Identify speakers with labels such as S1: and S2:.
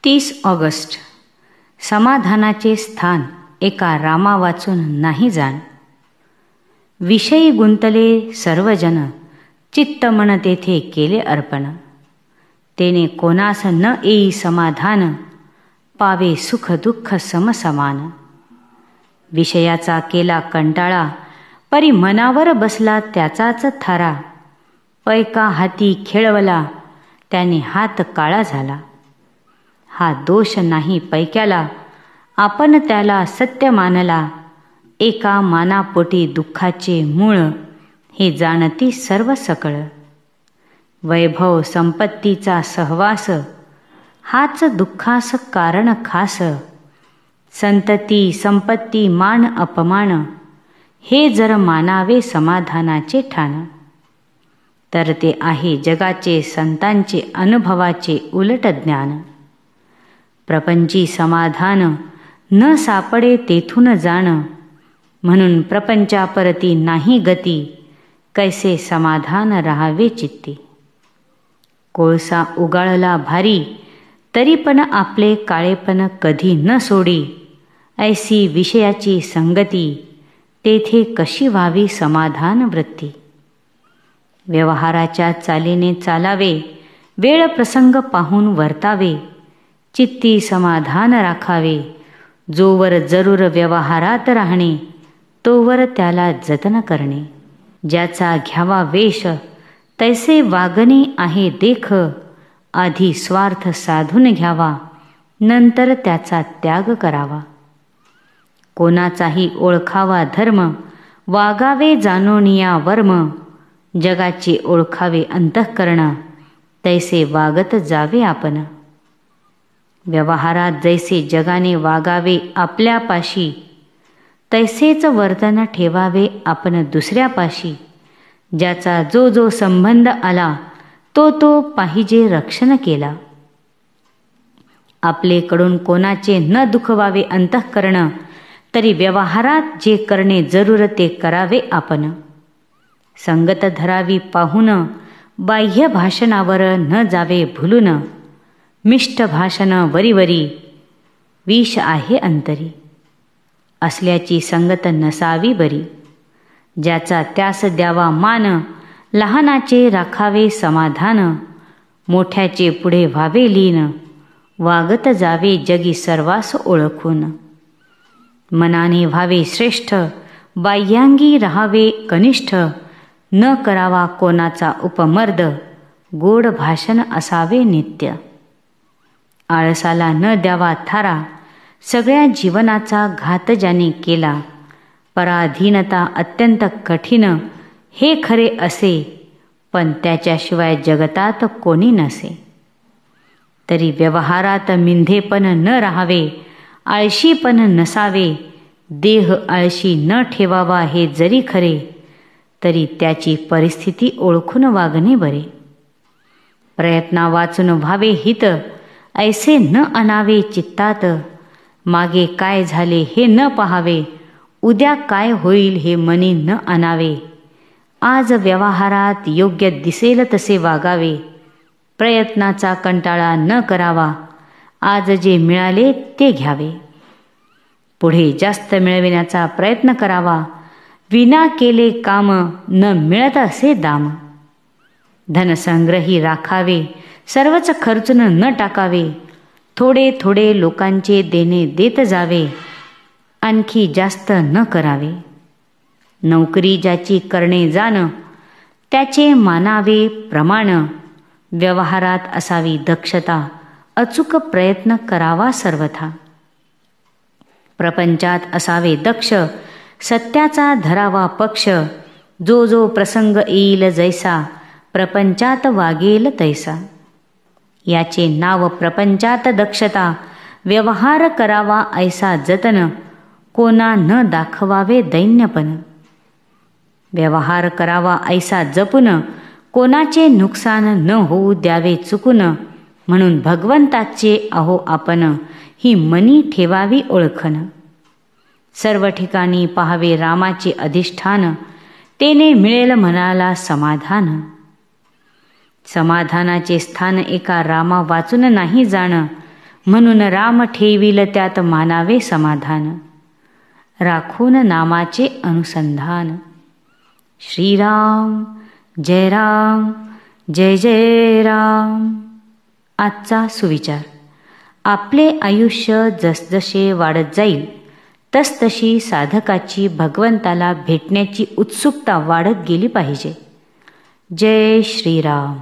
S1: 30 August. समाधानाचे स्थान एका रामा वाचून नाही जाण. विषयी गुंतले सर्वजन, चित्त मन तेथे केले अर्पण. तेने कोणास न येई समाधान, पावे सुख दुःख समसमान. विषयाचा केला कंटाळा, परी मनावर बसला त्याचाच थारा. पैका हाती खेळवला, त्याने हात काळा झाला. हा दोष नाही पैक्याला, आपण त्याला सत्य मानला. एका मानापोटी दुःखाचे मूळ, हे जाणती सर्व सकळ. वैभव संपत्तीचा सहवास, हाच दुःखास कारण खास. संतती संपत्ती मान अपमान, हे जर मानावे समाधानाचे ठाण. तर ते आहे जगाचे संतांचे अनुभवाचे उलट ज्ञान. प्रपंची समाधान न सापडे तेथून जाण, म्हणून प्रपंचापरती नाही गती. कैसे समाधान राहावे चित्ती. कोळसा उगाळला भारी, तरी पण आपले काळेपण कधी न सोडी. ऐसी विषयाची संगती, तेथे कशी व्हावी समाधान वृत्ती. व्यवहाराच्या चालीने चालावे, वेळ प्रसंग पाहून वर्तावे. चित्ती समाधान राखावे, जोवर जरूर व्यवहारात राहणे, तोवर त्याला जतन करणे. ज्याचा घ्यावा वेश, तैसे वागणे आहे देख. आधी स्वार्थ साधून घ्यावा, नंतर त्याचा त्याग करावा. कोणाचाही ओळखावा धर्म, वागावे जाणोनिया वर्म. जगाचे ओळखावे अंतःकरण, तैसे वागत जावे आपण. व्यवहारात जैसे जगाने वागावे आपल्यापाशी, तैसेच वर्तन ठेवावे आपण दुसऱ्यापाशी. ज्याचा जो जो संबंध आला, तो तो पाहिजे रक्षण केला. आपलेकडून कोणाचे न दुखवावे अंतःकरण, तरी व्यवहारात जे करणे जरूर ते करावे आपण. संगत धरावी पाहून, बाह्य भाषणावर न जावे भुलून. मिष्ट भाषण वरीवरी, विष आहे अंतरी. असल्याची संगत नसावी बरी. ज्याचा त्यास द्यावा मान, लहानाचे राखावे समाधान. मोठ्याचे पुढे व्हावे लीन, वागत जावे जगी सर्वास ओळखून. मनाने व्हावे श्रेष्ठ, बाह्यांगी राहावे कनिष्ठ. न करावा कोणाचा उपमर्द, गोड भाषण असावे नित्य. आळसाला न द्यावा थारा, सगळ्या जीवनाचा घात ज्याने केला. पराधीनता अत्यंत कठीण, हे खरे असे, पण त्याच्याशिवाय जगतात कोणी नसे. तरी व्यवहारात मिंधेपण न राहावे, आळशीपण नसावे. देह आळशी न ठेवावा हे जरी खरे, तरी त्याची परिस्थिती ओळखून वागणे बरे. प्रयत्ना वाचून व्हावे हित, ऐसे न आणावे चित्तात. मागे काय झाले हे न पाहावे, उद्या काय होईल हे मनी न आणावे. आज व्यवहारात योग्य दिसेल तसे वागावे. प्रयत्नाचा कंटाळा न करावा, आज जे मिळाले ते घ्यावे. पुढे जास्त मिळविण्याचा प्रयत्न करावा. विना केले काम, न मिळत असे दाम. धनसंग्रही राखावे, सर्वच खर्चून न टाकावे. थोडे थोडे लोकांचे देणे देत जावे, आणखी जास्त न करावे. नोकरी ज्याची करणे जाण, त्याचे मानावे प्रमाण. व्यवहारात असावी दक्षता, अचूक प्रयत्न करावा सर्वथा. प्रपंचात असावे दक्ष, सत्याचा धरावा पक्ष. जो जो प्रसंग येईल जैसा, प्रपंचात वागेल तैसा. याचे नाव प्रपंचात दक्षता, व्यवहार करावा ऐसा जतन. कोणा न दाखवावे दैन्यपण. व्यवहार करावा ऐसा जपून, कोणाचे नुकसान न होऊ द्यावे चुकून. म्हणून भगवंताचे अहो आपण, ही मनी ठेवावी ओळखन. सर्व ठिकाणी पाहावे रामाचे अधिष्ठान, तेने मिळेल मनाला समाधान. समाधानाचे स्थान एका रामा वाचून नाही जाण, म्हणून राम ठेविल त्यात मानावे समाधान, राखून नामाचे अनुसंधान. श्रीराम जय राम जय जय राम. आजचा सुविचार. आपले आयुष्य जसजसे वाढत जाईल तसतशी साधकाची भगवंताला भेटण्याची उत्सुकता वाढत गेली पाहिजे. जय श्रीराम.